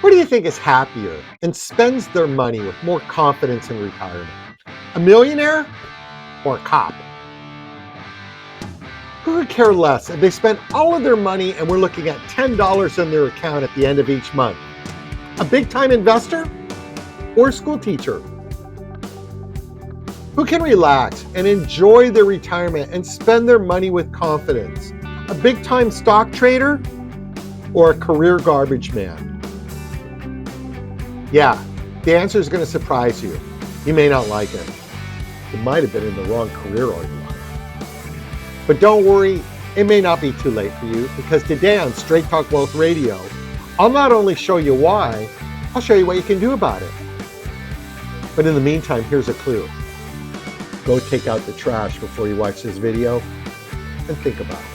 Who do you think is happier and spends their money with more confidence in retirement? A millionaire or a cop? Who could care less if they spend all of their money and we're looking at $10 in their account at the end of each month? A big-time investor or a school teacher? Who can relax and enjoy their retirement and spend their money with confidence? A big-time stock trader or a career garbage man? Yeah, the answer is going to surprise you. You may not like it. You might have been in the wrong career all your life. But don't worry, it may not be too late for you, because today on Straight Talk Wealth Radio, I'll not only show you why, I'll show you what you can do about it. But in the meantime, here's a clue. Go take out the trash before you watch this video and think about it.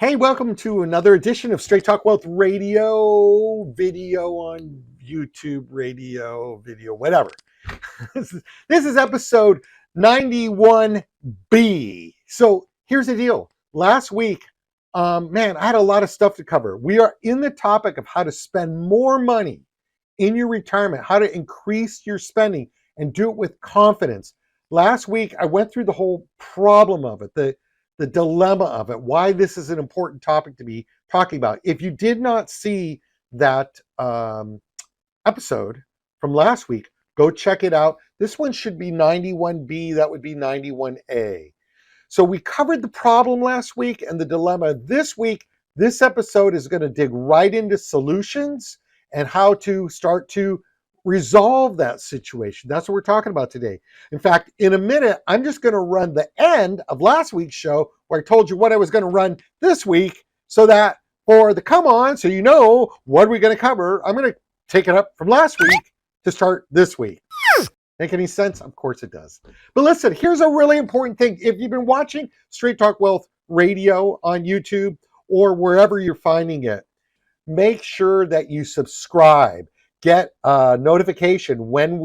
Hey, welcome to another edition of Straight Talk Wealth Radio, video on YouTube, radio, video, whatever. This is episode 91B. So here's the deal. Last week, I had a lot of stuff to cover. We are in the topic of how to spend more money in your retirement, how to increase your spending and do it with confidence. Last week, I went through the whole problem of it, the dilemma of it, why this is an important topic to be talking about. If you did not see that episode from last week, go check it out. This one should be 91B, that would be 91A. So we covered the problem last week and the dilemma. This week, this episode is going to dig right into solutions and how to start to resolve that situation. That's what we're talking about today. In fact, in a minute, I'm just going to run the end of last week's show where I told you what I was going to run this week, so that for the come on, so you know what we're going to cover, I'm going to take it up from last week to start this week. Make any sense? Of course it does. But listen, here's a really important thing. If you've been watching Straight Talk Wealth Radio on YouTube or wherever you're finding it, make sure that you subscribe. Get a notification when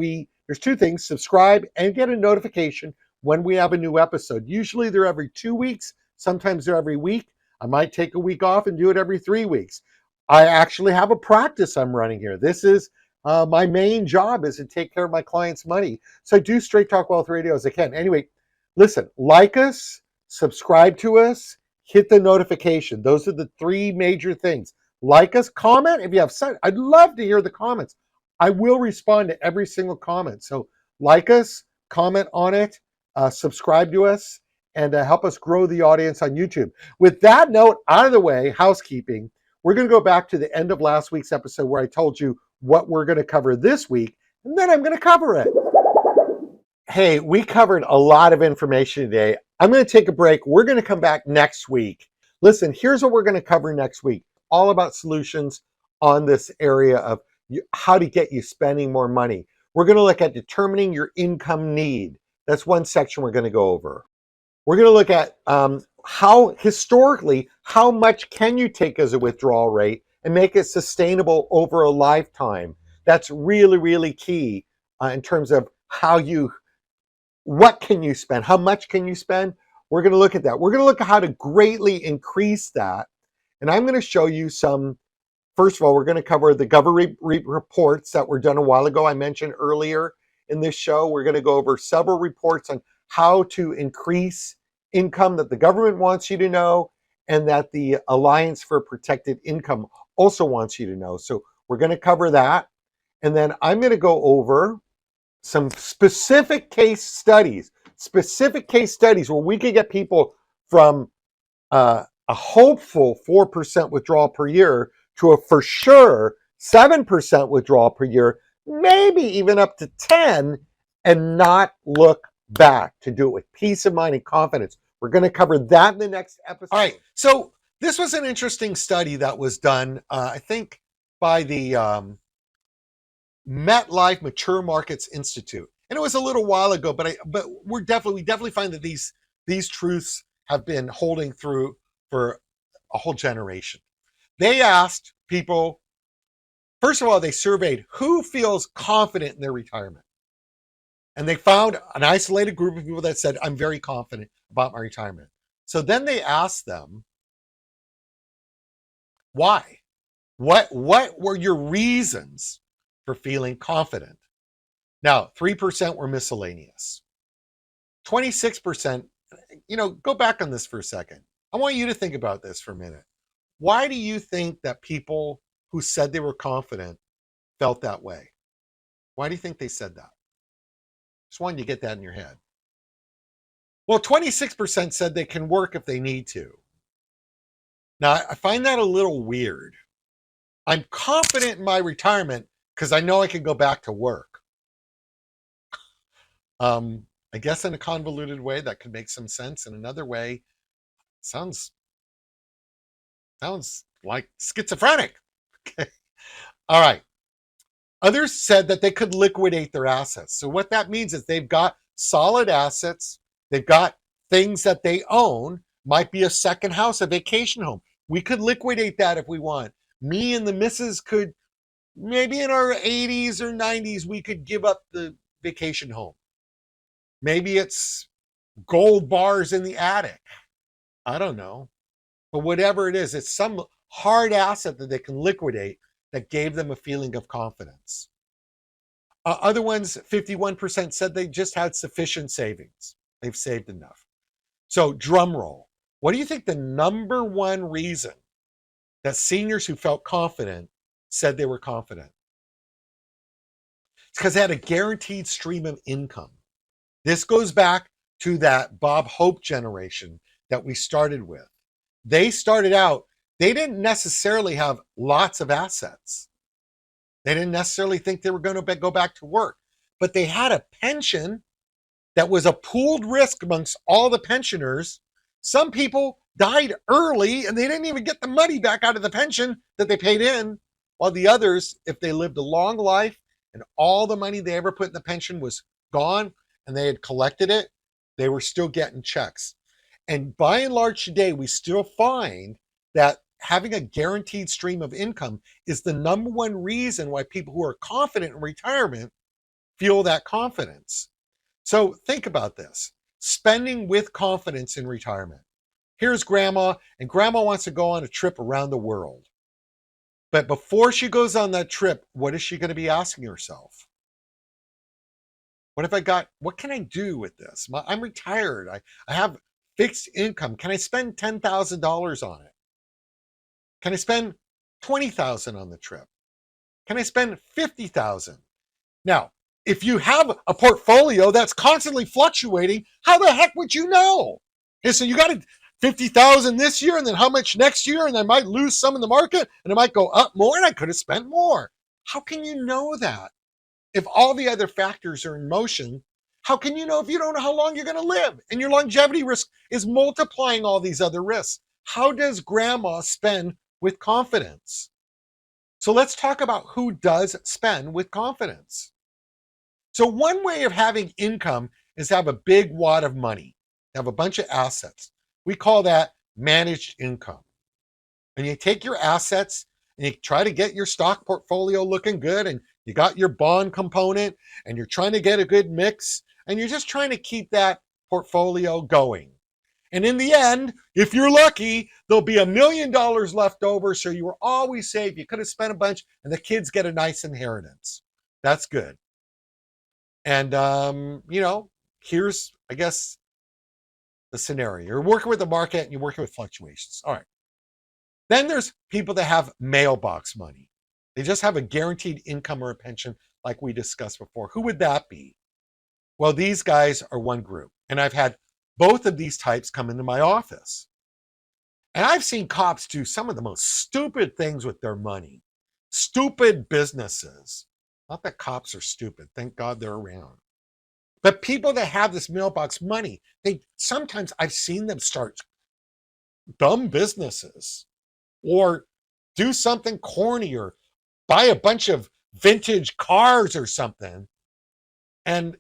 there's two things: subscribe and get a notification when we have a new episode. Usually they're every 2 weeks, sometimes they're every week. I might take a week off and do it every 3 weeks. I actually have a practice I'm running here. This is my main job, is to take care of my clients' money. So I do Straight Talk Wealth Radio as I can. Anyway, listen, like us, subscribe to us, hit the notification. Those are the three major things. Like us, comment if you have some. I'd love to hear the comments. I will respond to every single comment. So like us, comment on it, subscribe to us, and help us grow the audience on YouTube. With that note out of the way, housekeeping, we're going to go back to the end of last week's episode where I told you what we're going to cover this week, and then I'm going to cover it. Hey, we covered a lot of information today. I'm going to take a break. We're going to come back next week. Listen, here's what we're going to cover next week. All about solutions on this area of how to get you spending more money. We're going to look at determining your income need. That's one section we're going to go over. We're going to look at how historically, how much can you take as a withdrawal rate and make it sustainable over a lifetime. That's really, really key in terms of what can you spend? How much can you spend? We're going to look at that. We're going to look at how to greatly increase that. And I'm going to show you first of all, we're going to cover the government reports that were done a while ago. I mentioned earlier in this show, we're going to go over several reports on how to increase income that the government wants you to know and that the Alliance for Protected Income also wants you to know. So we're going to cover that. And then I'm going to go over some specific case studies where we could get people from a hopeful 4% withdrawal per year to a for sure 7% withdrawal per year, maybe even up to 10, and not look back, to do it with peace of mind and confidence. We're going to cover that in the next episode. All right. So this was an interesting study that was done, I think, by the MetLife Mature Markets Institute. And it was a little while ago, but we definitely find that these truths have been holding through for a whole generation. They asked people, first of all, they surveyed who feels confident in their retirement. And they found an isolated group of people that said, I'm very confident about my retirement. So then they asked them, why? What were your reasons for feeling confident? Now, 3% were miscellaneous. 26%, go back on this for a second. I want you to think about this for a minute. Why do you think that people who said they were confident felt that way? Why do you think they said that? Just wanted you to get that in your head. Well, 26% said they can work if they need to. Now, I find that a little weird. I'm confident in my retirement because I know I can go back to work. I guess in a convoluted way that could make some sense. In another way, sounds like schizophrenic. Okay. All right. Others said that they could liquidate their assets. So what that means is they've got solid assets. They've got things that they own. Might be a second house, a vacation home. We could liquidate that if we want. Me and the missus could, maybe in our 80s or 90s, we could give up the vacation home. Maybe it's gold bars in the attic. I don't know. But whatever it is, it's some hard asset that they can liquidate that gave them a feeling of confidence. Other ones, 51% said they just had sufficient savings. They've saved enough. So drum roll. What do you think the number one reason that seniors who felt confident said they were confident? It's because they had a guaranteed stream of income. This goes back to that Bob Hope generation that we started with. They started out, they didn't necessarily have lots of assets. They didn't necessarily think they were going to go back to work, but they had a pension that was a pooled risk amongst all the pensioners. Some people died early and they didn't even get the money back out of the pension that they paid in, while the others, if they lived a long life and all the money they ever put in the pension was gone and they had collected it, they were still getting checks. And by and large today, we still find that having a guaranteed stream of income is the number one reason why people who are confident in retirement feel that confidence. So think about this. Spending with confidence in retirement. Here's grandma, and grandma wants to go on a trip around the world. But before she goes on that trip, what is she going to be asking herself? What can I do with this? I'm retired. I have fixed income. Can I spend $10,000 on it? Can I spend $20,000 on the trip? Can I spend $50,000? Now, if you have a portfolio that's constantly fluctuating, how the heck would you know? Okay, so you got 50,000 this year, and then how much next year, and I might lose some in the market, and it might go up more, and I could have spent more. How can you know that? If all the other factors are in motion, how can you know if you don't know how long you're going to live? And your longevity risk is multiplying all these other risks. How does grandma spend with confidence? So let's talk about who does spend with confidence. So one way of having income is to have a big wad of money, have a bunch of assets. We call that managed income. And you take your assets and you try to get your stock portfolio looking good, and you got your bond component, and you're trying to get a good mix, and you're just trying to keep that portfolio going. And in the end, if you're lucky, there'll be $1 million left over, so you were always safe. You could have spent a bunch, and the kids get a nice inheritance. That's good. And here's, I guess, the scenario. You're working with the market and you're working with fluctuations. All right. Then there's people that have mailbox money. They just have a guaranteed income or a pension, like we discussed before. Who would that be? Well, these guys are one group. And I've had both of these types come into my office. And I've seen cops do some of the most stupid things with their money. Stupid businesses. Not that cops are stupid. Thank God they're around. But people that have this mailbox money, sometimes I've seen them start dumb businesses or do something corny or buy a bunch of vintage cars or something, and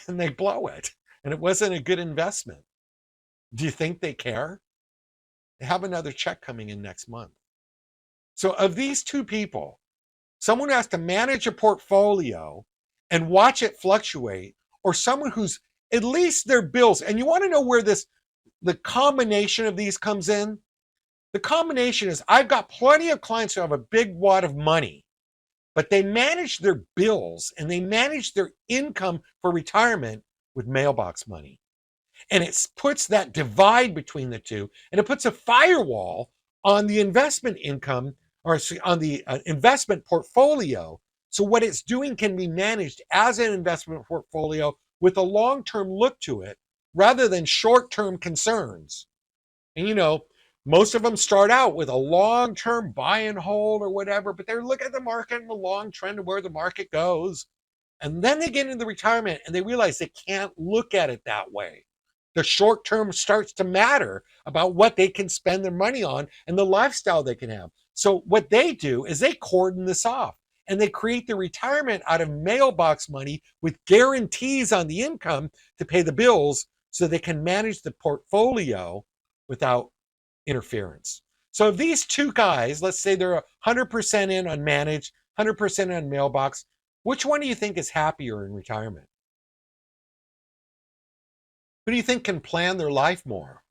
they blow it, and it wasn't a good investment. Do you think they care? They have another check coming in next month. So of these two people, someone who has to manage a portfolio and watch it fluctuate, or someone who's at least their bills. And you want to know where the combination of these comes in? The combination is, I've got plenty of clients who have a big wad of money, but they manage their bills and they manage their income for retirement with mailbox money. And it puts that divide between the two, and it puts a firewall on the investment income, or on the investment portfolio. So what it's doing can be managed as an investment portfolio with a long-term look to it rather than short-term concerns. And most of them start out with a long-term buy and hold or whatever, but they're looking at the market and the long trend of where the market goes. And then they get into retirement and they realize they can't look at it that way. The short term starts to matter about what they can spend their money on and the lifestyle they can have. So what they do is they cordon this off, and they create the retirement out of mailbox money with guarantees on the income to pay the bills, so they can manage the portfolio without interference. So if these two guys, let's say they're 100% in on managed, 100% on mailbox, which one do you think is happier in retirement? Who do you think can plan their life more?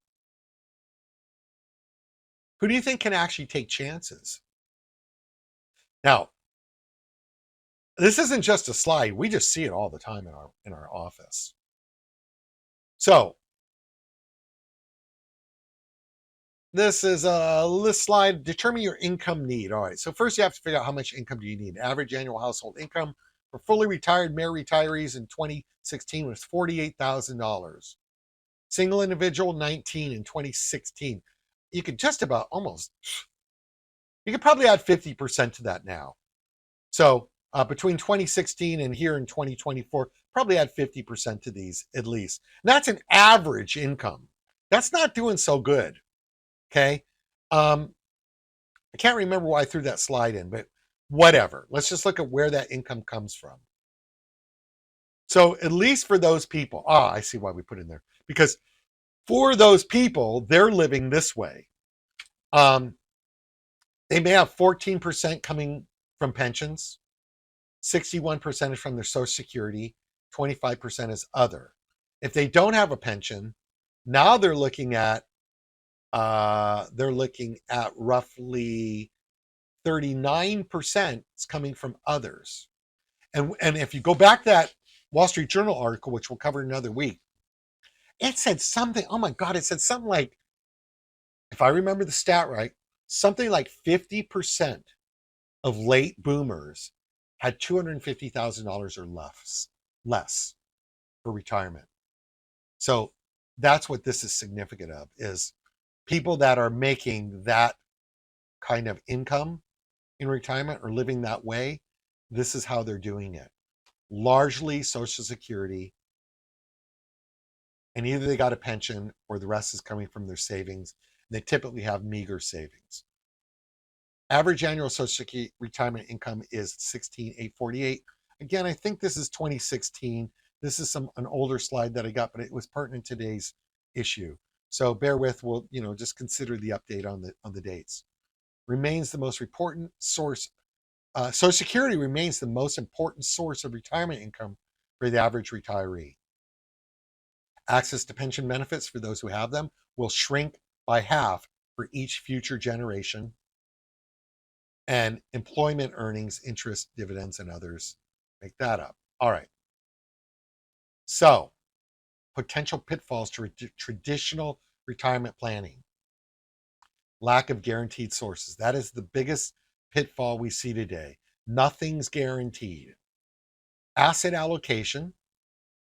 Who do you think can actually take chances? Now, this isn't just a slide. We just see it all the time in our office. So this is a list slide. Determine your income need. All right. So first you have to figure out how much income do you need. Average annual household income for fully retired male retirees in 2016 was $48,000. Single individual, 19 in 2016. You could just about you could probably add 50% to that now. So between 2016 and here in 2024, probably add 50% to these at least. And that's an average income. That's not doing so good. Okay. I can't remember why I threw that slide in, but whatever. Let's just look at where that income comes from. So at least for those people, I see why we put in there. Because for those people, they're living this way. They may have 14% coming from pensions, 61% is from their Social Security, 25% is other. If they don't have a pension, now they're looking at roughly 39% is coming from others. And if you go back to that Wall Street Journal article, which we'll cover another week, it said something, oh my God, it said something like, if I remember the stat right, something like 50% of late boomers had $250,000 or less for retirement. So that's what this is significant of, is people that are making that kind of income in retirement or living that way. This is how they're doing it. Largely Social Security, and either they got a pension or the rest is coming from their savings. They typically have meager savings. Average annual Social Security retirement income is $16,848. Again, I think this is 2016. This is an older slide that I got, but it was pertinent to today's issue. So bear with. We'll just consider the update on the dates. Remains the most important source. Social Security remains the most important source of retirement income for the average retiree. Access to pension benefits for those who have them will shrink by half for each future generation. And employment earnings, interest, dividends, and others make that up. All right. So, potential pitfalls to traditional retirement planning. Lack of guaranteed sources. That is the biggest pitfall we see today. Nothing's guaranteed. Asset allocation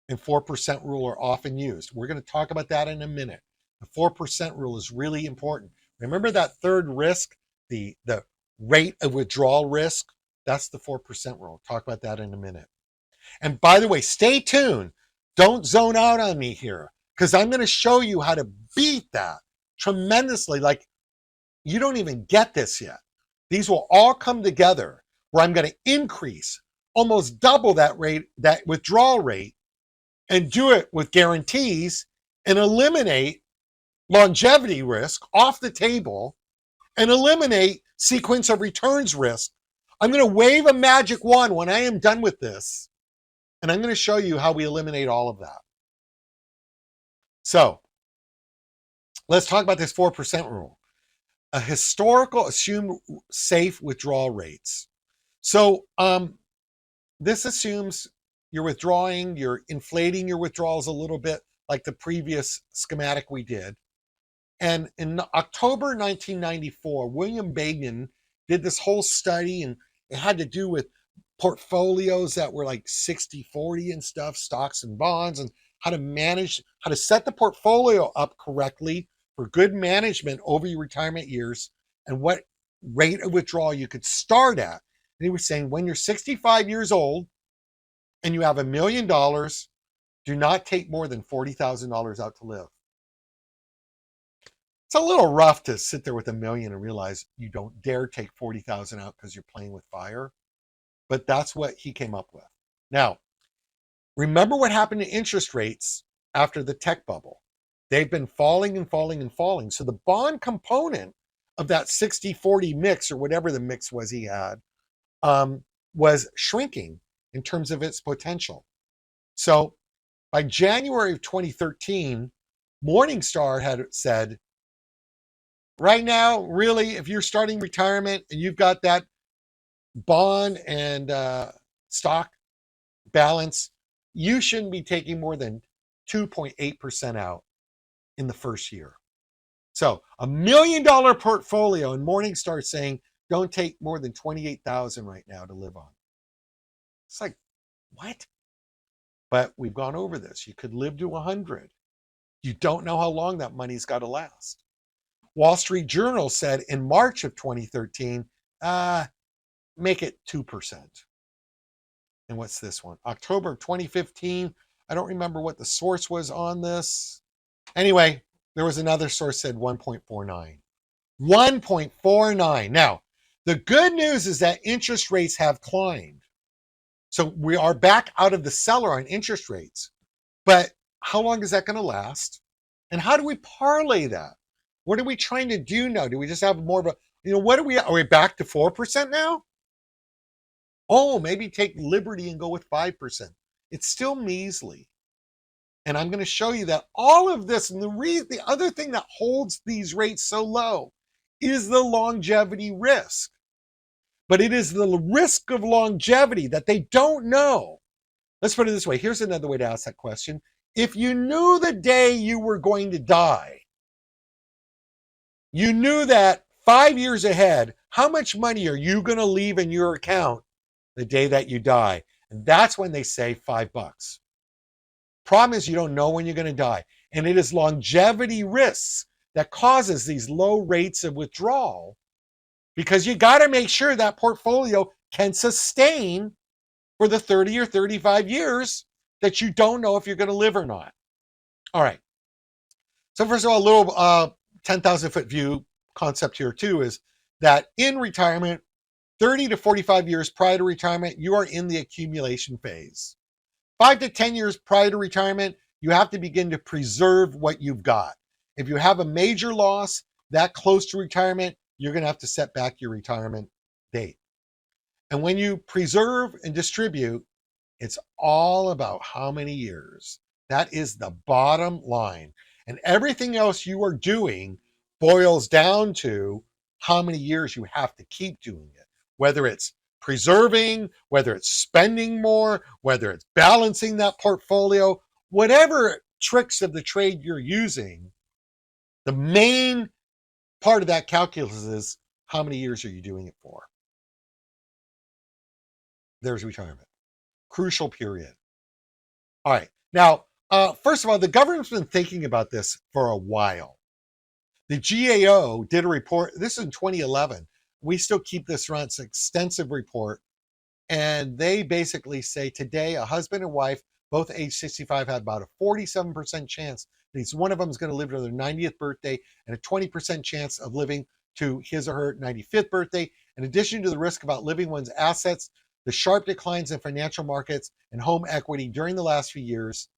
and 4% rule are often used. We're going to talk about that in a minute. The 4% rule is really important. Remember that third risk, the rate of withdrawal risk? That's the 4% rule. Talk about that in a minute. And by the way, stay tuned. Don't zone out on me here, because I'm going to show you how to beat that tremendously. Like, you don't even get this yet. These will all come together where I'm going to increase, almost double that rate, that withdrawal rate, and do it with guarantees and eliminate longevity risk off the table and eliminate sequence of returns risk. I'm going to wave a magic wand when I am done with this, and I'm going to show you how we eliminate all of that. So let's talk about this 4% rule. A historical assumed safe withdrawal rates. So this assumes you're withdrawing, you're inflating your withdrawals a little bit like the previous schematic we did. And in October 1994, William Bagan did this whole study, and it had to do with portfolios that were like 60-40 and stuff, stocks and bonds, and how to manage, how to set the portfolio up correctly for good management over your retirement years, and what rate of withdrawal you could start at. And he was saying, when you're 65 years old and you have $1 million, do not take more than $40,000 out to live. It's a little rough to sit there with $1 million and realize you don't dare take 40,000 out because you're playing with fire. But that's what he came up with. Now, remember what happened to interest rates after the tech bubble. They've been falling and falling and falling. So the bond component of that 60-40 mix, or whatever the mix was he had, was shrinking in terms of its potential. So by January of 2013, Morningstar had said, right now, really, if you're starting retirement and you've got that bond and stock balance, you shouldn't be taking more than 2.8% out in the first year. So $1 million portfolio, and Morningstar saying don't take more than 28,000 right now to live on. It's like, what? But we've gone over this. You could live to 100. You don't know how long that money's got to last. Wall Street Journal said in March of 2013, make it 2%. And what's this one? October of 2015. I don't remember what the source was on this. Anyway, there was another source said 1.49. 1.49. Now, the good news is that interest rates have climbed. So we are back out of the cellar on interest rates. But how long is that going to last? And how do we parlay that? What are we trying to do now? Do we just have more of a, what are we back to 4% now? Oh, maybe take liberty and go with 5%. It's still measly. And I'm going to show you that all of this, and the other thing that holds these rates so low is the longevity risk. But it is the risk of longevity that they don't know. Let's put it this way. Here's another way to ask that question. If you knew the day you were going to die, you knew that 5 years ahead, how much money are you going to leave in your account the day that you die? And that's when they say $5. Problem is you don't know when you're going to die. And it is longevity risks that causes these low rates of withdrawal, because you got to make sure that portfolio can sustain for the 30 or 35 years that you don't know if you're going to live or not. All right. So first of all, a little 10,000 foot view concept here too is that in retirement, 30 to 45 years prior to retirement, you are in the accumulation phase. 5 to 10 years prior to retirement, you have to begin to preserve what you've got. If you have a major loss that close to retirement, you're going to have to set back your retirement date. And when you preserve and distribute, it's all about how many years. That is the bottom line. And everything else you are doing boils down to how many years you have to keep doing it. Whether it's preserving, whether it's spending more, whether it's balancing that portfolio, whatever tricks of the trade you're using, the main part of that calculus is how many years are you doing it for? There's retirement. Crucial period. All right. Now, first of all, the government's been thinking about this for a while. The GAO did a report. This is in 2011. We still keep this around. It's an extensive report. And they basically say today, a husband and wife, both age 65, had about a 47% chance that each one of them is going to live to their 90th birthday, and a 20% chance of living to his or her 95th birthday, In addition to the risk of outliving one's assets, the sharp declines in financial markets and home equity during the last few years,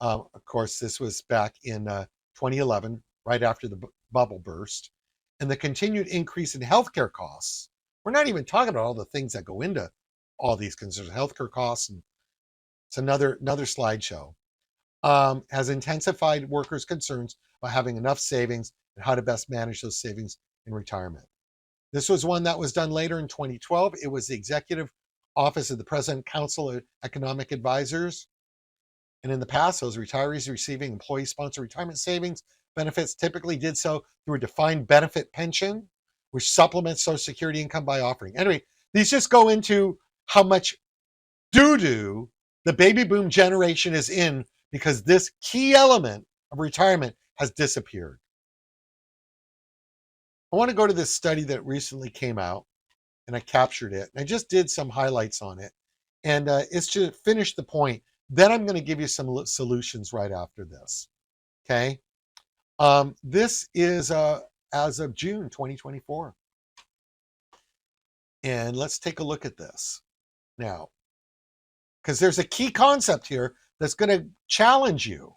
of course, this was back in 2011, right after the bubble burst, and the continued increase in healthcare costs. We're not even talking about all the things that go into all these concerns, healthcare costs, and it's another slideshow, has intensified workers' concerns about having enough savings and how to best manage those savings in retirement. This was one that was done later in 2012. It was the Executive Office of the President Council of Economic Advisors. And in the past, those retirees receiving employee-sponsored retirement savings benefits typically did so through a defined benefit pension, which supplements Social Security income by offering. Anyway, these just go into how much doo-doo the baby boom generation is in because this key element of retirement has disappeared. I want to go to this study that recently came out, and I captured it. And I just did some highlights on it. And it's to finish the point. Then I'm going to give you some solutions right after this. Okay. This is as of June 2024. And let's take a look at this now, because there's a key concept here that's going to challenge you.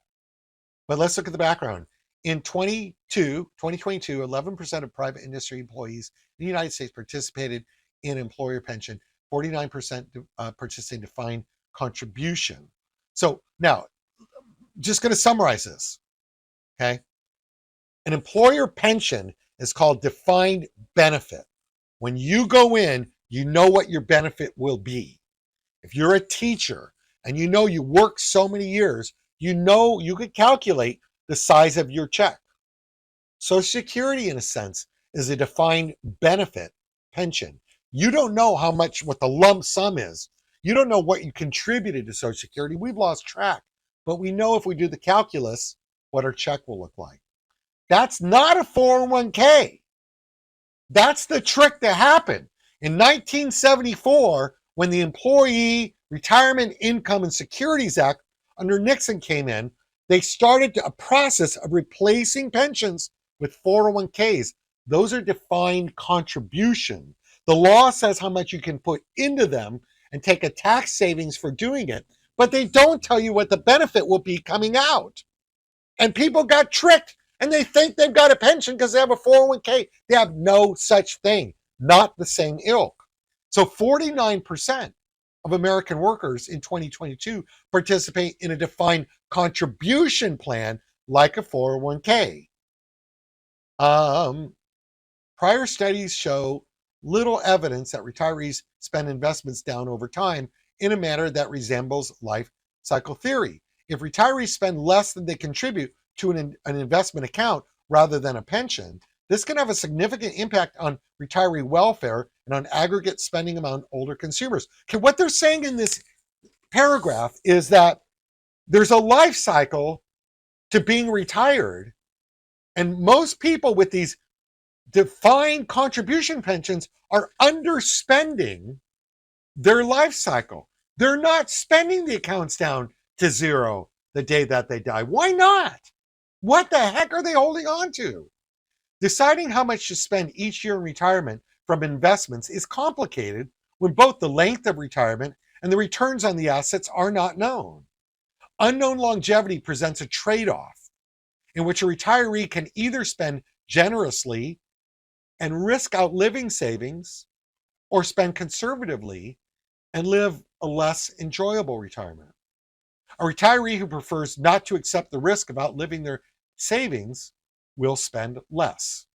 But let's look at the background. In 2022, 11% of private industry employees in the United States participated in employer pension, 49% participated in defined contribution. So now, just going to summarize this, okay? An employer pension is called defined benefit. When you go in, you know what your benefit will be. If you're a teacher and you know you work so many years, you know you could calculate the size of your check. Social Security, in a sense, is a defined benefit pension. You don't know how much, what the lump sum is. You don't know what you contributed to Social Security. We've lost track, but we know if we do the calculus, what our check will look like. That's not a 401k. That's the trick that happened. In 1974, when the Employee Retirement Income and Securities Act under Nixon came in, they started a process of replacing pensions with 401ks. Those are defined contribution. The law says how much you can put into them and take a tax savings for doing it, but they don't tell you what the benefit will be coming out. And people got tricked and they think they've got a pension because they have a 401k. They have no such thing, not the same ilk. So 49% of American workers in 2022 participate in a defined contribution plan like a 401k. Prior studies show little evidence that retirees spend investments down over time in a manner that resembles life cycle theory. If retirees spend less than they contribute to an investment account rather than a pension, this can have a significant impact on retiree welfare and on aggregate spending among older consumers. Okay, what they're saying in this paragraph is that there's a life cycle to being retired, and most people with these defined contribution pensions are underspending their life cycle. They're not spending the accounts down to zero the day that they die. Why not? What the heck are they holding on to? Deciding how much to spend each year in retirement from investments is complicated when both the length of retirement and the returns on the assets are not known. Unknown longevity presents a trade-off in which a retiree can either spend generously and risk outliving savings, or spend conservatively and live a less enjoyable retirement. A retiree who prefers not to accept the risk of outliving their savings will spend less.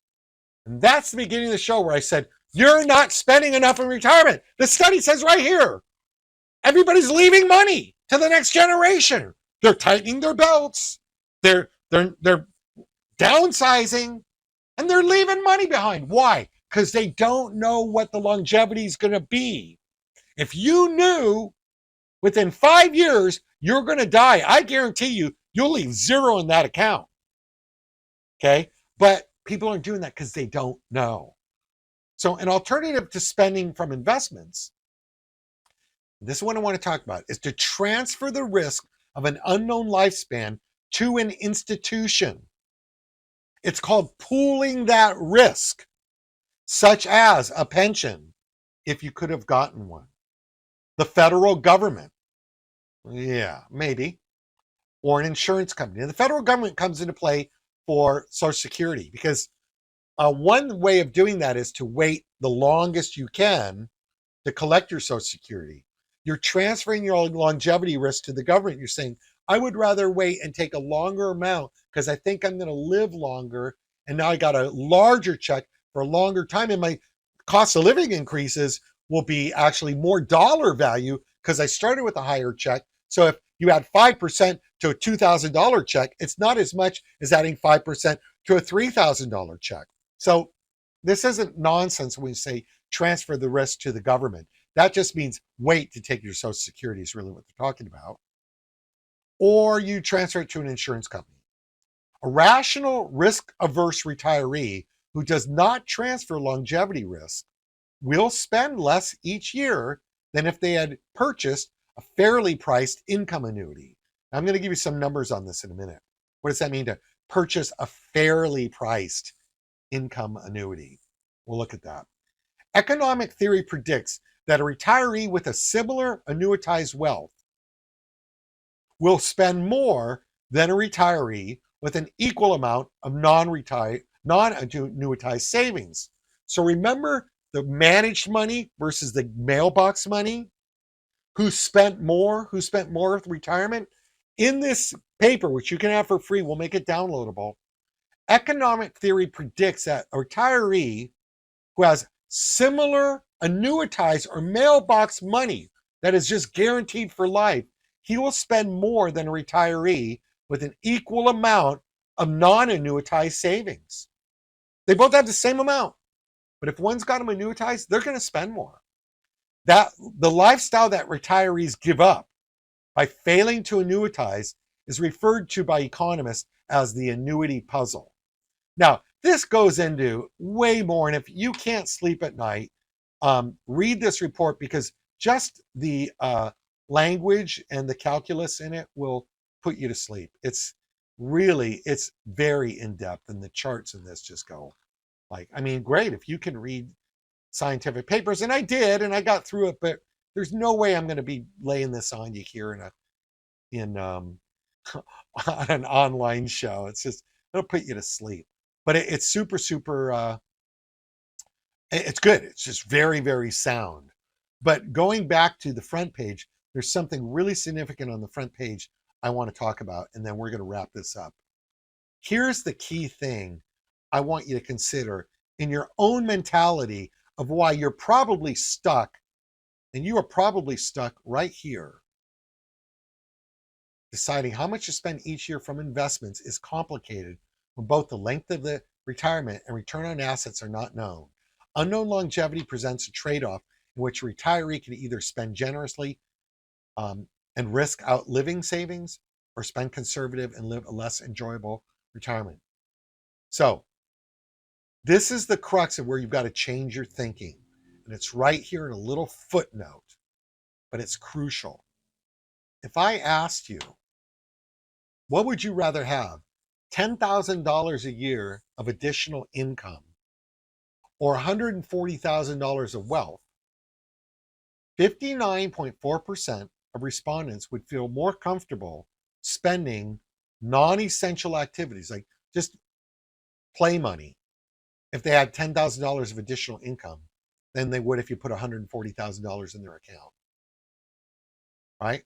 And that's the beginning of the show where I said, you're not spending enough in retirement. The study says right here, everybody's leaving money to the next generation. They're tightening their belts. They're downsizing, and they're leaving money behind. Why? Because they don't know what the longevity is going to be. If you knew within 5 years you're going to die, I guarantee you, you'll leave zero in that account. Okay? But people aren't doing that because they don't know. So an alternative to spending from investments, this is what I want to talk about, is to transfer the risk of an unknown lifespan to an institution. It's called pooling that risk, such as a pension, if you could have gotten one. The federal government, yeah, maybe, or an insurance company. And the federal government comes into play for Social Security because one way of doing that is to wait the longest you can to collect your Social Security. You're transferring your longevity risk to the government. You're saying, I would rather wait and take a longer amount because I think I'm going to live longer. And now I got a larger check for a longer time. And my cost of living increases will be actually more dollar value because I started with a higher check. So if you add 5% to a $2,000 check, it's not as much as adding 5% to a $3,000 check. So this isn't nonsense when we say transfer the risk to the government. That just means wait to take your Social Security is really what they're talking about. Or you transfer it to an insurance company. A rational, risk-averse retiree who does not transfer longevity risk will spend less each year than if they had purchased a fairly priced income annuity. I'm going to give you some numbers on this in a minute. What does that mean to purchase a fairly priced income annuity? We'll look at that. Economic theory predicts that a retiree with a similar annuitized wealth will spend more than a retiree with an equal amount of non-annuitized savings. So remember the managed money versus the mailbox money? Who spent more with retirement? In this paper, which you can have for free, we'll make it downloadable. Economic theory predicts that a retiree who has similar annuitized or mailbox money that is just guaranteed for life, he will spend more than a retiree with an equal amount of non-annuitized savings. They both have the same amount, but if one's got them annuitized, they're going to spend more. That the lifestyle that retirees give up by failing to annuitize is referred to by economists as the annuity puzzle. Now, this goes into way more, and if you can't sleep at night, read this report because just the language and the calculus in it will put you to sleep. It's very in-depth, and the charts in this just go like, I mean, great if you can read scientific papers, and I did, and I got through it, but there's no way I'm going to be laying this on you here on an online show. It's just, it'll put you to sleep. But it's super, it's good. It's just very, very sound. But going back to the front page, there's something really significant on the front page I want to talk about, and then we're going to wrap this up. Here's the key thing I want you to consider in your own mentality of why you're probably stuck, and you are probably stuck right here. Deciding how much to spend each year from investments is complicated when both the length of the retirement and return on assets are not known. Unknown longevity presents a trade-off in which a retiree can either spend generously and risk outliving savings, or spend conservative and live a less enjoyable retirement. So this is the crux of where you've got to change your thinking. And it's right here in a little footnote, but it's crucial. If I asked you, what would you rather have? $10,000 a year of additional income or $140,000 of wealth? 59.4% of respondents would feel more comfortable spending non-essential activities, like just play money, if they had $10,000 of additional income than they would if you put $140,000 in their account. Right?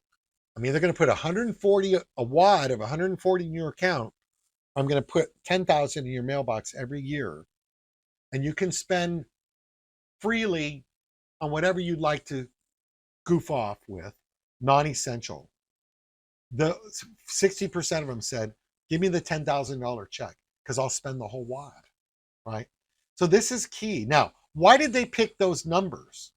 I mean, they're going to put a wad of 140 in your account. I'm going to put 10,000 in your mailbox every year, and you can spend freely on whatever you'd like to goof off with, non-essential. The 60% of them said, give me the $10,000 check because I'll spend the whole wad, right? So this is key. Now, why did they pick those numbers?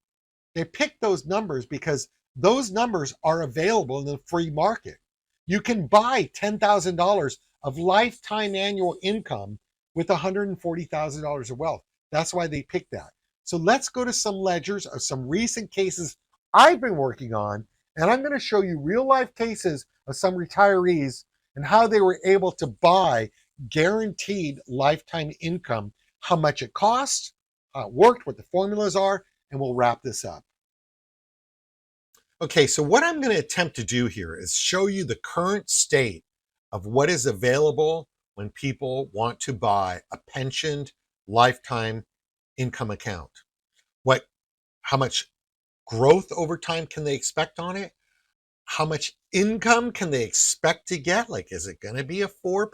They picked those numbers because those numbers are available in the free market. You can buy $10,000 of lifetime annual income with $140,000 of wealth. That's why they picked that. So let's go to some ledgers of some recent cases I've been working on, and I'm going to show you real life cases of some retirees and how they were able to buy guaranteed lifetime income, how much it costs, how it worked, what the formulas are, and we'll wrap this up. Okay, so what I'm going to attempt to do here is show you the current state of what is available when people want to buy a pensioned lifetime income account. How much growth over time can they expect on it? How much income can they expect to get? Like, is it going to be a 4%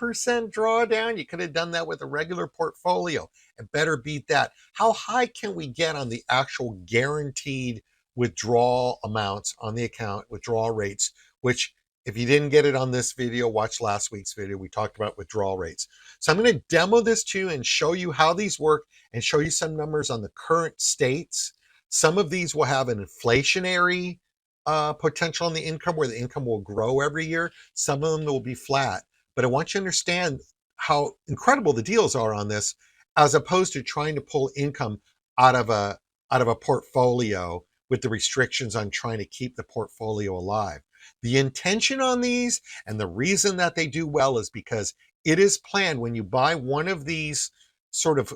drawdown? You could have done that with a regular portfolio. It better beat that. How high can we get on the actual guaranteed withdrawal amounts on the account, withdrawal rates, which if you didn't get it on this video, watch last week's video. We talked about withdrawal rates. So I'm going to demo this to you and show you how these work and show you some numbers on the current states. Some of these will have an inflationary potential on the income where the income will grow every year. Some of them will be flat. But I want you to understand how incredible the deals are on this, as opposed to trying to pull income out of a portfolio with the restrictions on trying to keep the portfolio alive. The intention on these and the reason that they do well is because it is planned when you buy one of these sort of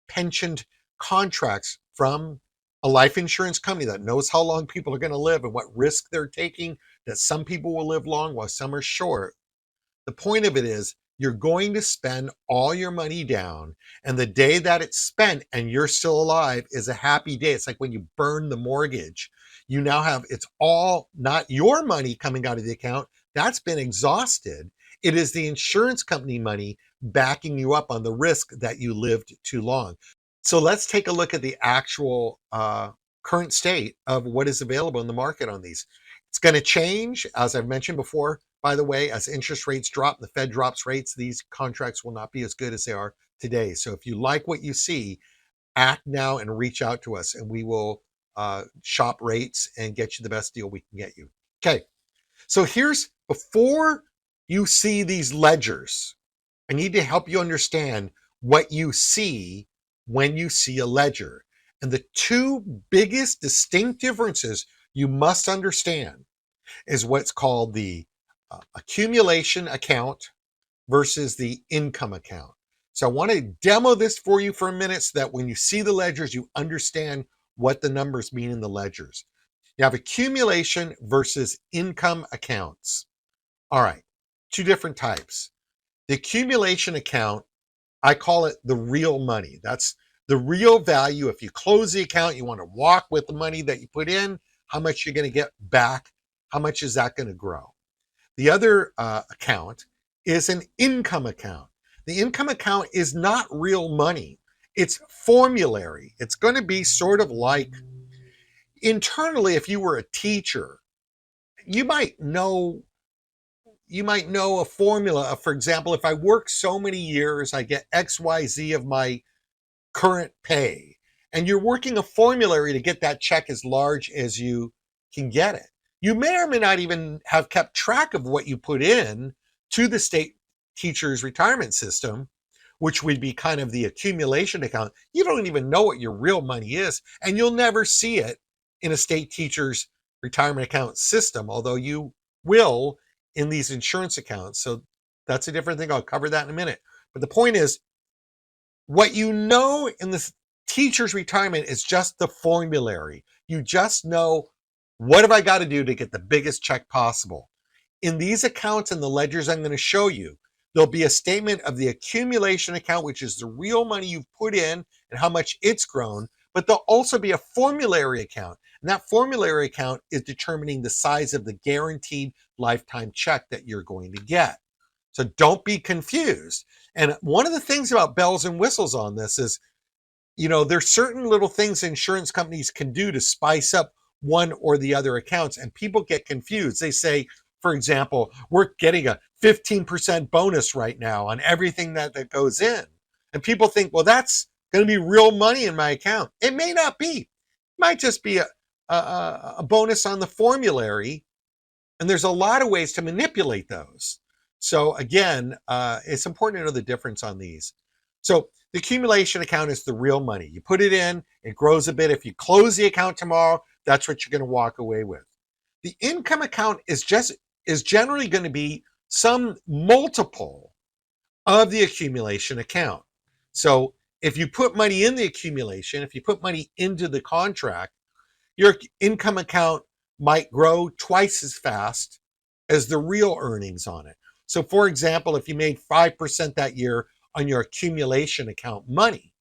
pensioned contracts from a life insurance company that knows how long people are going to live and what risk they're taking, that some people will live long while some are short. The point of it is you're going to spend all your money down, and the day that it's spent and you're still alive is a happy day. It's like when you burn the mortgage. You now have, it's all not your money coming out of the account. That's been exhausted. It is the insurance company money backing you up on the risk that you lived too long. So let's take a look at the actual current state of what is available in the market on these. It's going to change, as I've mentioned before, by the way, as interest rates drop, the Fed drops rates, these contracts will not be as good as they are today. So if you like what you see, act now and reach out to us and we will shop rates and get you the best deal we can get you. Okay, so before you see these ledgers, I need to help you understand what you see when you see a ledger. And the two biggest distinct differences you must understand is what's called the accumulation account versus the income account. So I want to demo this for you for a minute so that when you see the ledgers, you understand what the numbers mean in the ledgers. You have accumulation versus income accounts. All right, two different types. The accumulation account, I call it the real money. That's the real value. If you close the account, you want to walk with the money that you put in, how much you're going to get back, how much is that going to grow? The other account is an income account. The income account is not real money. It's formulary. It's going to be sort of like internally, if you were a teacher, you might know a formula. For example, if I work so many years, I get XYZ of my current pay. And you're working a formulary to get that check as large as you can get it. You may or may not even have kept track of what you put in to the state teacher's retirement system, which would be kind of the accumulation account. You don't even know what your real money is, and you'll never see it in a state teacher's retirement account system, although you will in these insurance accounts. So that's a different thing. I'll cover that in a minute. But the point is, what you know in the teacher's retirement is just the formulary. You just know, what have I got to do to get the biggest check possible? In these accounts and the ledgers I'm going to show you, there'll be a statement of the accumulation account, which is the real money you've put in and how much it's grown, but there'll also be a formulary account. And that formulary account is determining the size of the guaranteed lifetime check that you're going to get. So don't be confused. And one of the things about bells and whistles on this is, there's certain little things insurance companies can do to spice up one or the other accounts, and people get confused. They say, for example, we're getting a 15% bonus right now on everything that goes in. And people think, well, that's going to be real money in my account. It may not be. It might just be a bonus on the formulary. And there's a lot of ways to manipulate those. So again, it's important to know the difference on these. So the accumulation account is the real money. You put it in, it grows a bit. If you close the account tomorrow, that's what you're going to walk away with. The income account is generally going to be some multiple of the accumulation account. So if you put money in the accumulation, if you put money into the contract, your income account might grow twice as fast as the real earnings on it. So for example, if you made 5% that year on your accumulation account money,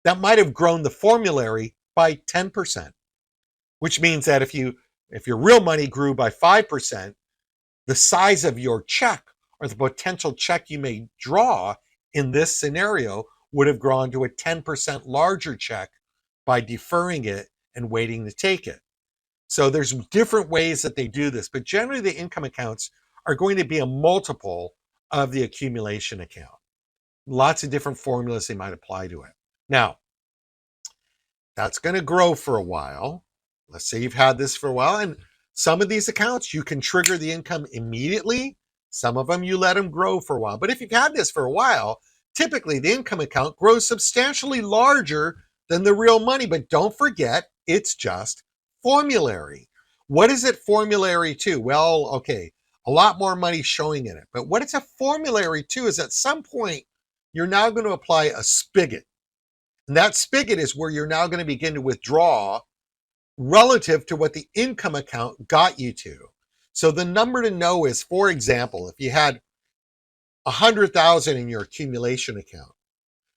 that might have grown the formulary by 10%, which means that if your real money grew by 5%, the size of your check or the potential check you may draw in this scenario would have grown to a 10% larger check by deferring it and waiting to take it. So there's different ways that they do this, but generally the income accounts are going to be a multiple of the accumulation account. Lots of different formulas they might apply to it. Now, that's going to grow for a while. Let's say you've had this for a while, and some of these accounts you can trigger the income immediately. Some of them you let them grow for a while. But if you've had this for a while, typically the income account grows substantially larger than the real money. But don't forget, it's just formulary. What is it formulary to? Well, okay, a lot more money showing in it. But what it's a formulary to is at some point, you're now going to apply a spigot. And that spigot is where you're now going to begin to withdraw relative to what the income account got you to. So the number to know is, for example, if you had 100,000 in your accumulation account,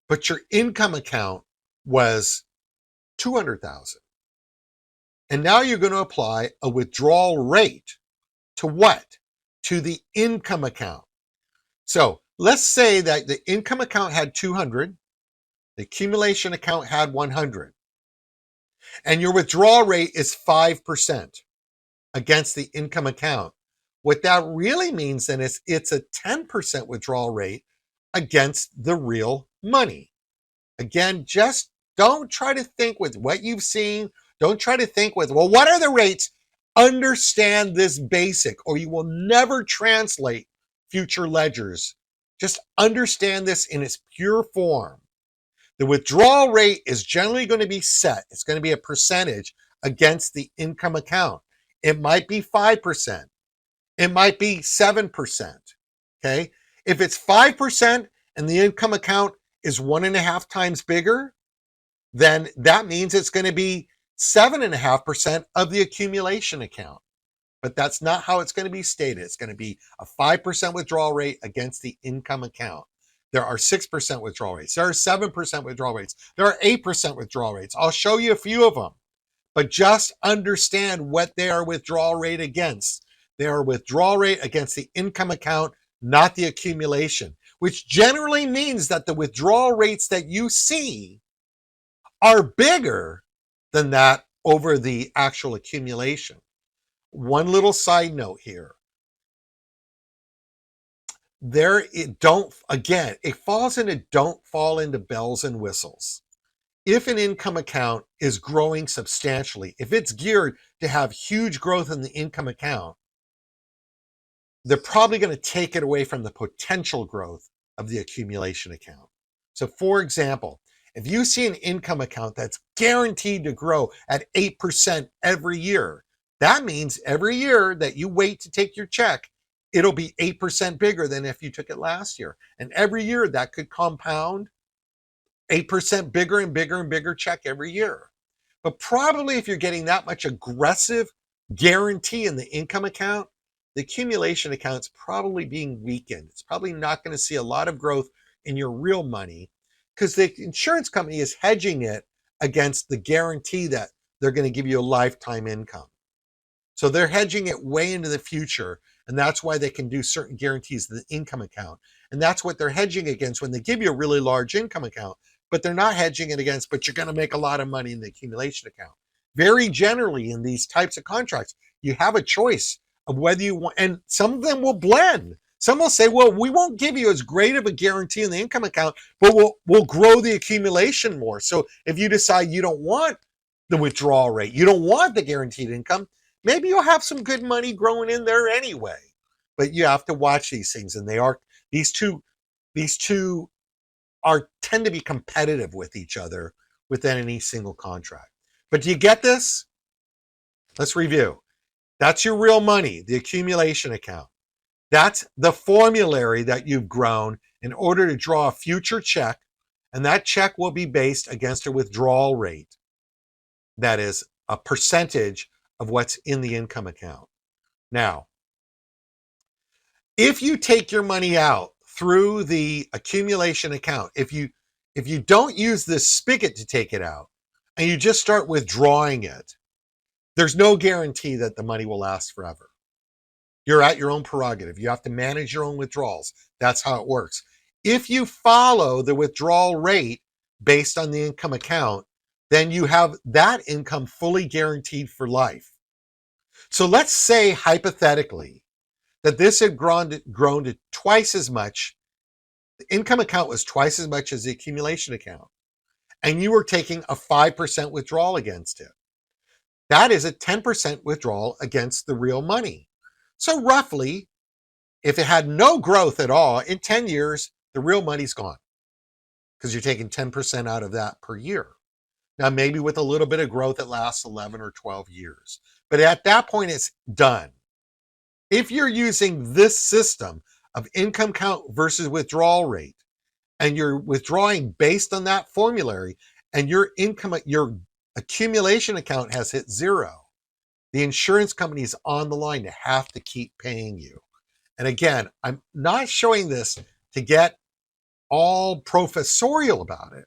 but your income account was 200,000. And now you're going to apply a withdrawal rate to what? To the income account. So let's say that the income account had 200, the accumulation account had 100, and your withdrawal rate is 5% against the income account. What that really means then is it's a 10% withdrawal rate against the real money. Again, just don't try to think with what you've seen. Don't try to think with, well, what are the rates? Understand this basic, or you will never translate future ledgers. Just understand this in its pure form. The withdrawal rate is generally going to be set. It's going to be a percentage against the income account. It might be 5%. It might be 7%. Okay. If it's 5% and the income account is 1.5 times bigger, then that means it's going to be 7.5% of the accumulation account. But that's not how it's going to be stated. It's going to be a 5% withdrawal rate against the income account. There are 6% withdrawal rates. There are 7% withdrawal rates. There are 8% withdrawal rates. I'll show you a few of them. But just understand what they are withdrawal rate against. They are withdrawal rate against the income account, not the accumulation, which generally means that the withdrawal rates that you see are bigger than that over the actual accumulation. One little side note here. It falls into don't fall into bells and whistles. If an income account is growing substantially, if it's geared to have huge growth in the income account, they're probably going to take it away from the potential growth of the accumulation account. So for example, if you see an income account that's guaranteed to grow at 8% every year, that means every year that you wait to take your check, it'll be 8% bigger than if you took it last year. And every year that could compound 8% bigger and bigger and bigger check every year. But probably if you're getting that much aggressive guarantee in the income account, the accumulation account's probably being weakened. It's probably not going to see a lot of growth in your real money because the insurance company is hedging it against the guarantee that they're going to give you a lifetime income. So they're hedging it way into the future, and that's why they can do certain guarantees in the income account. And that's what they're hedging against when they give you a really large income account, but they're not hedging it against, but you're going to make a lot of money in the accumulation account. Very generally in these types of contracts, you have a choice of whether you want, and some of them will blend. Some will say, well, we won't give you as great of a guarantee in the income account, but we'll grow the accumulation more. So if you decide you don't want the withdrawal rate, you don't want the guaranteed income, maybe you'll have some good money growing in there anyway. But you have to watch these things, and these two tend to be competitive with each other within any single contract. But do you get this? Let's review. That's your real money, the accumulation account. That's the formulary that you've grown in order to draw a future check And that check will be based against a withdrawal rate. That is a percentage of what's in the income account. Now, if you take your money out through the accumulation account, if you don't use this spigot to take it out and you just start withdrawing it, there's no guarantee that the money will last forever. You're at your own prerogative. You have to manage your own withdrawals. That's how it works. If you follow the withdrawal rate based on the income account, then you have that income fully guaranteed for life. So let's say hypothetically that this had grown to twice as much. The income account was twice as much as the accumulation account, and you were taking a 5% withdrawal against it. That is a 10% withdrawal against the real money. So roughly, if it had no growth at all, in 10 years, the real money's gone because you're taking 10% out of that per year. Now, maybe with a little bit of growth, it lasts 11 or 12 years. But at that point, it's done. If you're using this system of income count versus withdrawal rate, and you're withdrawing based on that formulary, and your accumulation account has hit zero, the insurance company is on the line to have to keep paying you. And again, I'm not showing this to get all professorial about it,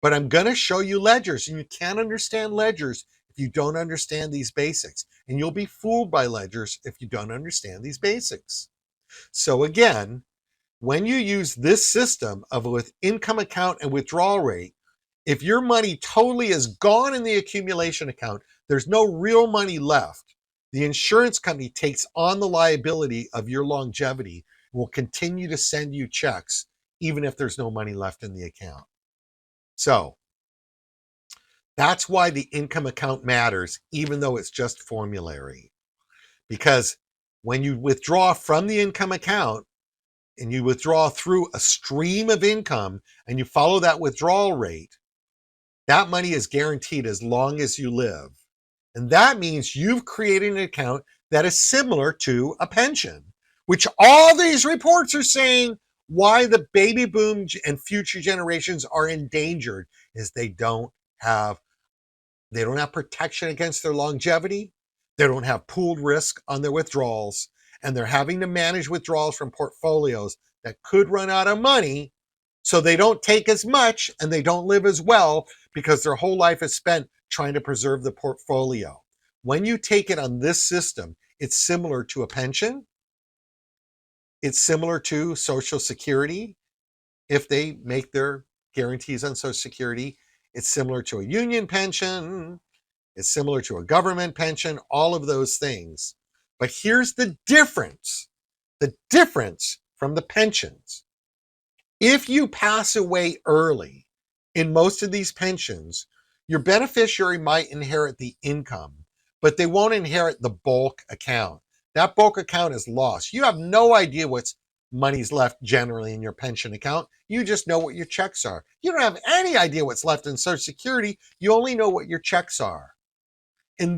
but I'm going to show you ledgers, and you can't understand ledgers if you don't understand these basics. And you'll be fooled by ledgers if you don't understand these basics. So again, when you use this system of with income account and withdrawal rate, if your money totally is gone in the accumulation account, there's no real money left. The insurance company takes on the liability of your longevity and will continue to send you checks even if there's no money left in the account. So that's why the income account matters, even though it's just formulary. Because when you withdraw from the income account and you withdraw through a stream of income and you follow that withdrawal rate, that money is guaranteed as long as you live. And that means you've created an account that is similar to a pension, which all these reports are saying why the baby boom and future generations are endangered is they don't have protection against their longevity. They don't have pooled risk on their withdrawals, and they're having to manage withdrawals from portfolios that could run out of money. So they don't take as much and they don't live as well because their whole life is spent trying to preserve the portfolio. When you take it on this system, it's similar to a pension. It's similar to Social Security. If they make their guarantees on Social Security, it's similar to a union pension. It's similar to a government pension, all of those things. But here's the difference from the pensions. If you pass away early in most of these pensions, your beneficiary might inherit the income, but they won't inherit the bulk account. That bulk account is lost. You have no idea what's money's left generally in your pension account. You just know what your checks are. You don't have any idea what's left in Social Security. You only know what your checks are. In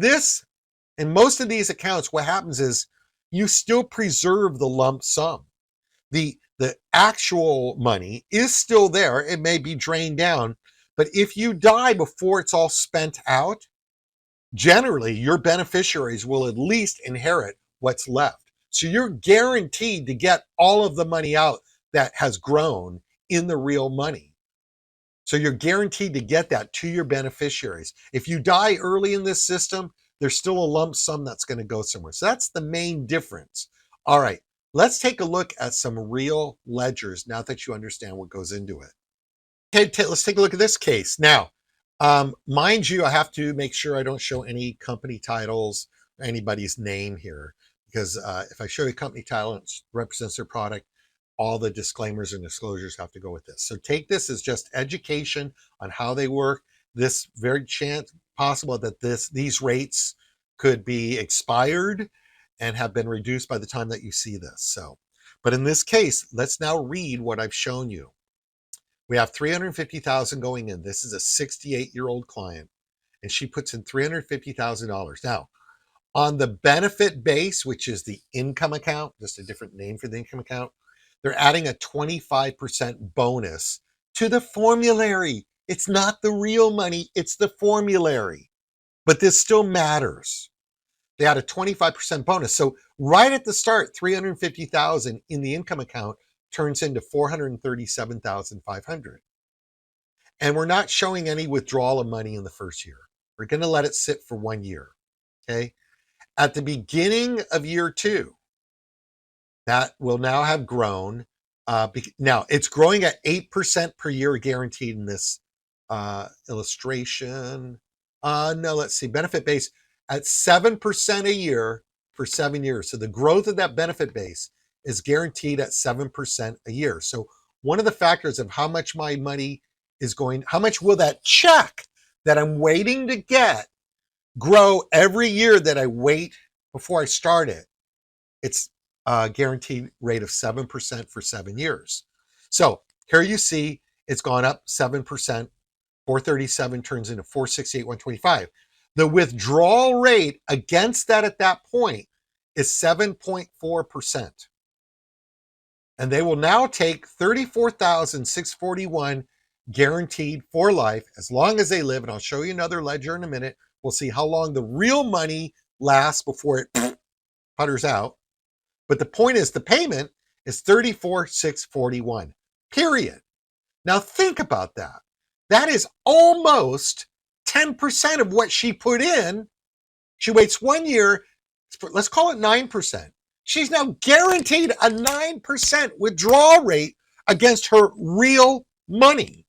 most of these accounts, what happens is you still preserve the lump sum. The actual money is still there. It may be drained down, but if you die before it's all spent out, generally your beneficiaries will at least inherit what's left. So you're guaranteed to get all of the money out that has grown in the real money. So you're guaranteed to get that to your beneficiaries. If you die early in this system, there's still a lump sum that's going to go somewhere. So that's the main difference. All right, let's take a look at some real ledgers now that you understand what goes into it. Okay, let's take a look at this case. Now, mind you, I have to make sure I don't show any company titles or anybody's name here, because if I show you a company title and it represents their product, all the disclaimers and disclosures have to go with this. So take this as just education on how they work. This very chance possible that these rates could be expired and have been reduced by the time that you see this. So, but in this case, let's now read what I've shown you. We have $350,000 going in. This is a 68-year-old client, and she puts in $350,000. Now, on the benefit base, which is the income account, just a different name for the income account, they're adding a 25% bonus to the formulary. It's not the real money, it's the formulary. But this still matters. They had a 25% bonus. So right at the start, 350,000 in the income account turns into 437,500. And we're not showing any withdrawal of money in the first year. We're going to let it sit for 1 year. Okay? At the beginning of year 2, that will now have grown. Now it's growing at 8% per year guaranteed in this illustration. No, let's see, benefit base at 7% a year for 7 years. So the growth of that benefit base is guaranteed at 7% a year. So one of the factors of how much my money is going, how much will that check that I'm waiting to get grow every year that I wait before I start it? It's a guaranteed rate of 7% for 7 years. So here you see it's gone up 7%. 437 turns into 468, 125. The withdrawal rate against that at that point is 7.4%. And they will now take 34,641 guaranteed for life as long as they live. And I'll show you another ledger in a minute. We'll see how long the real money lasts before it putters out. But the point is the payment is 34,641, period. Now think about that. That is almost 10% of what she put in. She waits 1 year, let's call it 9%. She's now guaranteed a 9% withdrawal rate against her real money.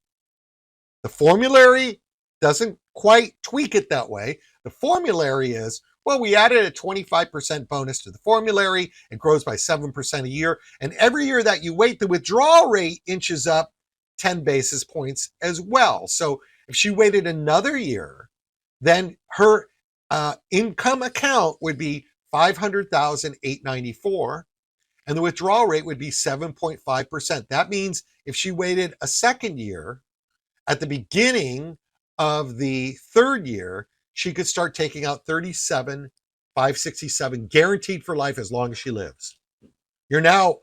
The formulary doesn't quite tweak it that way. The formulary is, well, we added a 25% bonus to the formulary. It grows by 7% a year. And every year that you wait, the withdrawal rate inches up 10 basis points as well. So if she waited another year, then her income account would be 500,894, and the withdrawal rate would be 7.5%. That means if she waited a second year, at the beginning of the third year, she could start taking out 37,567 guaranteed for life as long as she lives. You're now,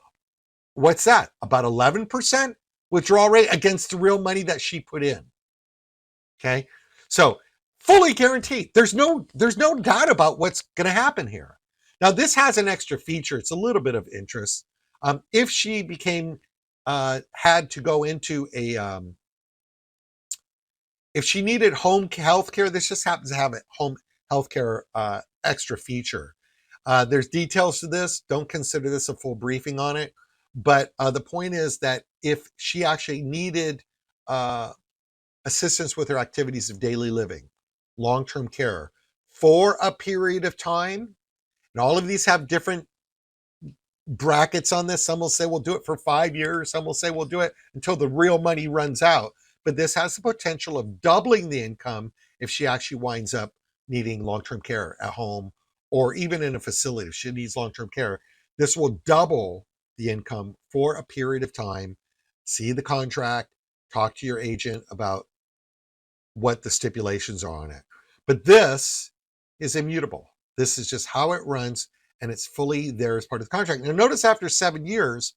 what's that? About 11% withdrawal rate against the real money that she put in. Okay, so fully guaranteed. There's no doubt about what's going to happen here. Now this has an extra feature. It's a little bit of interest. If she became had to go into a if she needed home health care, this just happens to have a home health care extra feature. There's details to this. Don't consider this a full briefing on it. But the point is that if she actually needed assistance with her activities of daily living, long-term care, for a period of time, and all of these have different brackets on this. Some will say we'll do it for 5 years. Some will say we'll do it until the real money runs out. But this has the potential of doubling the income if she actually winds up needing long-term care at home or even in a facility. If she needs long-term care, this will double the income for a period of time. See the contract, talk to your agent about what the stipulations are on it. But this is immutable. This is just how it runs, and it's fully there as part of the contract. Now notice after 7 years,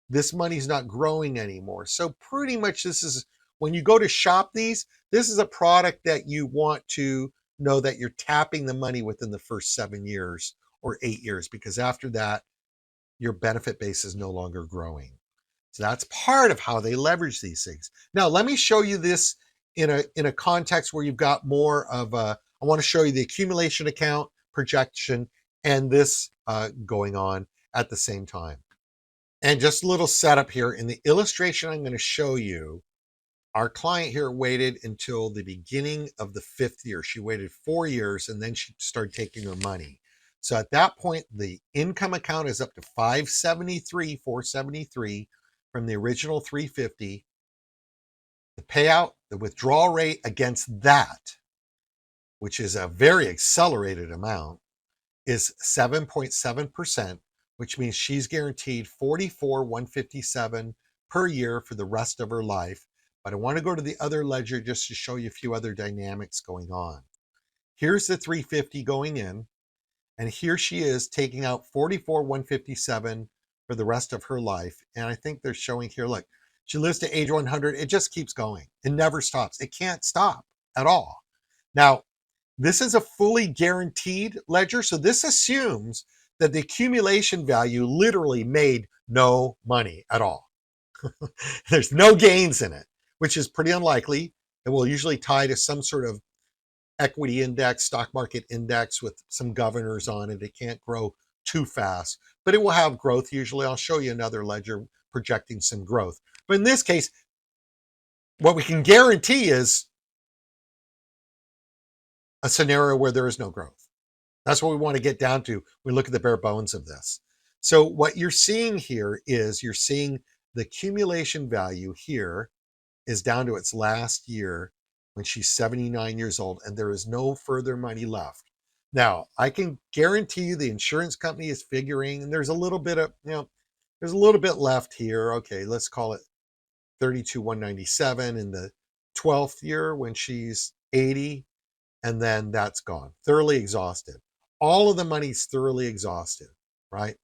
this money's not growing anymore. So pretty much this is, when you go to shop these, this is a product that you want to know that you're tapping the money within the first 7 years or 8 years, because after that, your benefit base is no longer growing. So that's part of how they leverage these things. Now, let me show you this in a context where you've got more of a, I want to show you the accumulation account, projection, and this going on at the same time. And just a little setup here. In the illustration I'm going to show you, our client here waited until the beginning of the 5th year. She waited 4 years and then she started taking her money. So at that point, the income account is up to 473 from the original 350. The payout, the withdrawal rate against that, which is a very accelerated amount, is 7.7%, which means she's guaranteed 44,157 per year for the rest of her life. But I want to go to the other ledger just to show you a few other dynamics going on. Here's the 350 going in, and here she is taking out 44,157 for the rest of her life. And I think they're showing here, look, She lives to age 100. It just keeps going. It never stops. It can't stop at all. Now, this is a fully guaranteed ledger. So this assumes that the accumulation value literally made no money at all. There's no gains in it, which is pretty unlikely. It will usually tie to some sort of equity index, stock market index with some governors on it. It can't grow too fast, but it will have growth usually. I'll show you another ledger projecting some growth. But in this case, what we can guarantee is a scenario where there is no growth. That's what we want to get down to. We look at the bare bones of this. So what you're seeing here is you're seeing the accumulation value here is down to its last year when she's 79 years old, and there is no further money left. Now, I can guarantee you the insurance company is figuring, and there's a little bit of, there's a little bit left here. Okay, let's call it 32,197 in the 12th year when she's 80, and then that's gone, thoroughly exhausted. All of the money's thoroughly exhausted, right?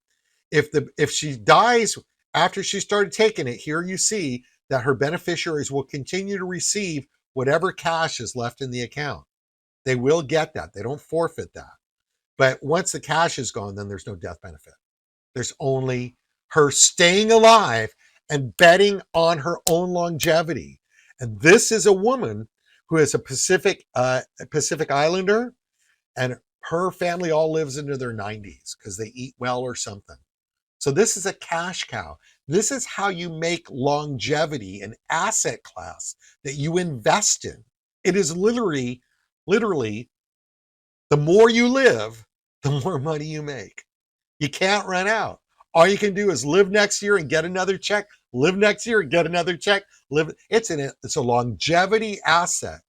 If she dies after she started taking it, here you see that her beneficiaries will continue to receive whatever cash is left in the account. They will get that. They don't forfeit that. But once the cash is gone, then there's no death benefit. There's only her staying alive and betting on her own longevity. And this is a woman who is a Pacific Islander, and her family all lives into their 90s because they eat well or something. So this is a cash cow. This is how you make longevity an asset class that you invest in. It is literally, the more you live, the more money you make. You can't run out. All you can do is live next year and get another check, live next year and get another check. It's a longevity asset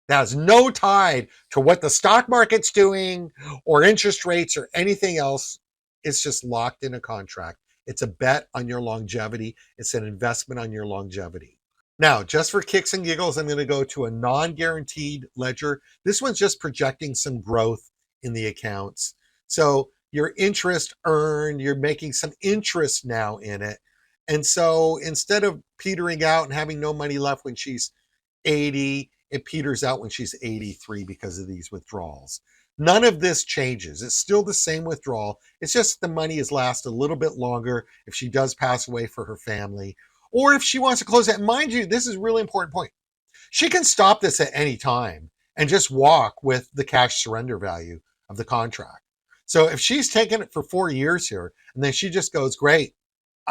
that has no tie to what the stock market's doing or interest rates or anything else. It's just locked in a contract. It's a bet on your longevity. It's an investment on your longevity. Now, just for kicks and giggles, I'm going to go to a non-guaranteed ledger. This one's just projecting some growth in the accounts. So your interest earned, you're making some interest now in it. And so instead of petering out and having no money left when she's 80, it peters out when she's 83 because of these withdrawals. None of this changes. It's still the same withdrawal. It's just the money has lasted a little bit longer if she does pass away for her family, or if she wants to close it. Mind you, this is a really important point. She can stop this at any time and just walk with the cash surrender value of the contract. So if she's taken it for 4 years here, and then she just goes, great,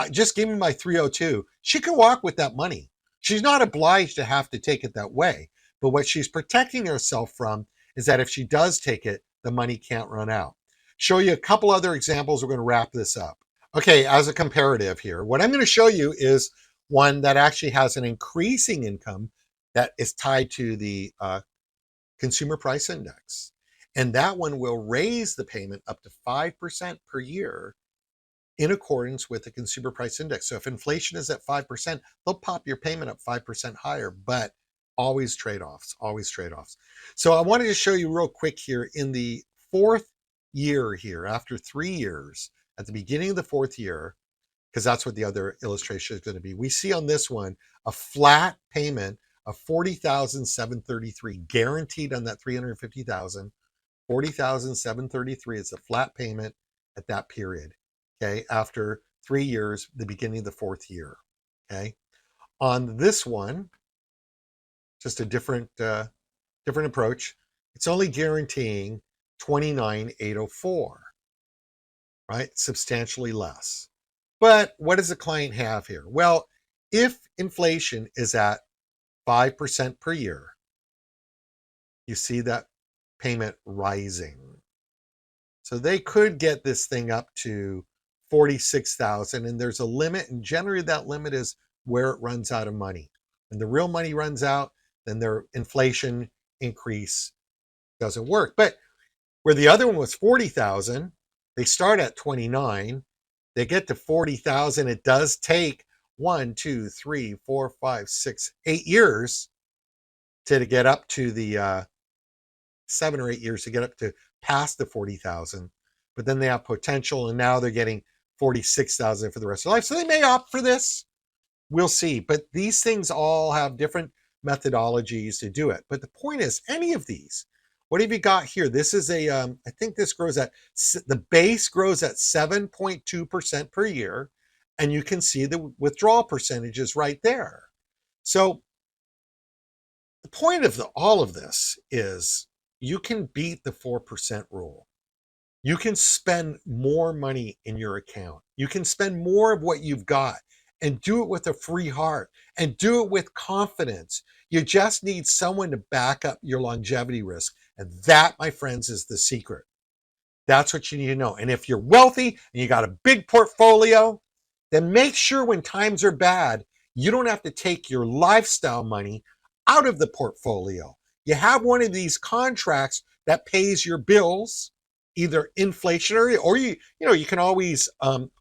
just give me my 302, she can walk with that money. She's not obliged to have to take it that way. But what she's protecting herself from is that if she does take it, the money can't run out. Show you a couple other examples. We're going to wrap this up. Okay, as a comparative here, what I'm going to show you is one that actually has an increasing income that is tied to the consumer price index. And that one will raise the payment up to 5% per year in accordance with the consumer price index. So if inflation is at 5%, they'll pop your payment up 5% higher, but always trade-offs, always trade-offs. So I wanted to show you real quick here in the 4th year here, after 3 years, at the beginning of the 4th year, because that's what the other illustration is going to be. We see on this one a flat payment of $40,733 guaranteed on that $350,000. $40,733 is a flat payment at that period. Okay, after 3 years, the beginning of the 4th year. Okay, on this one, just a different approach. It's only guaranteeing 29,804, right? Substantially less. But what does the client have here? Well, if inflation is at 5% per year, you see that payment rising. So they could get this thing up to 46,000, and there's a limit, and generally that limit is where it runs out of money. When the real money runs out, then their inflation increase doesn't work. But where the other one was 40,000, they start at 29, they get to 40,000. It does take 1, 2, 3, 4, 5, 6, 8 years to get up to the 7 or 8 years to get up to past the 40,000. But then they have potential, and now they're getting 46,000 for the rest of their life. So they may opt for this. We'll see. But these things all have different methodologies to do it. But the point is, any of these, what have you got here? This is I think this grows at, the base grows at 7.2% per year. And you can see the withdrawal percentages right there. So the point of all of this is you can beat the 4% rule. You can spend more money in your account. You can spend more of what you've got and do it with a free heart and do it with confidence. You just need someone to back up your longevity risk. And that, my friends, is the secret. That's what you need to know. And if you're wealthy and you got a big portfolio, then make sure when times are bad, you don't have to take your lifestyle money out of the portfolio. You have one of these contracts that pays your bills, either inflationary or you can always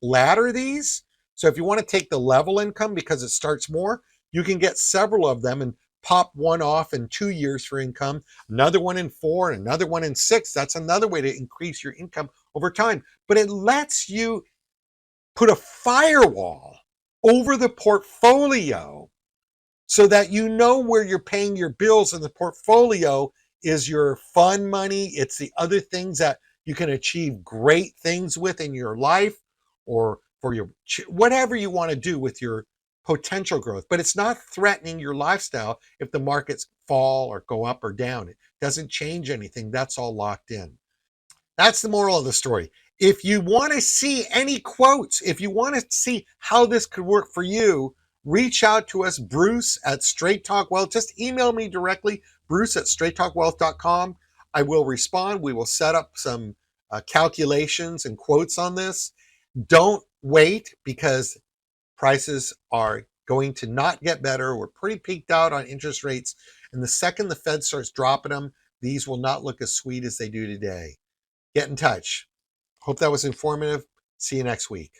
ladder these. So if you want to take the level income because it starts more, you can get several of them and pop one off in 2 years for income, another one in 4, and another one in 6. That's another way to increase your income over time. But it lets you put a firewall over the portfolio so that you know where you're paying your bills, and the portfolio is your fun money. It's the other things that you can achieve great things with in your life, or for your whatever you want to do with your potential growth. But it's not threatening your lifestyle if the markets fall or go up or down. It doesn't change anything. That's all locked in. That's the moral of the story. If you want to see any quotes, if you want to see how this could work for you, reach out to us, Bruce at Straight Talk Wealth. Just email me directly, Bruce at straighttalkwealth.com. I will respond. We will set up some calculations and quotes on this. Don't wait, because prices are going to not get better. We're pretty peaked out on interest rates. And the second the Fed starts dropping them, these will not look as sweet as they do today. Get in touch. Hope that was informative. See you next week.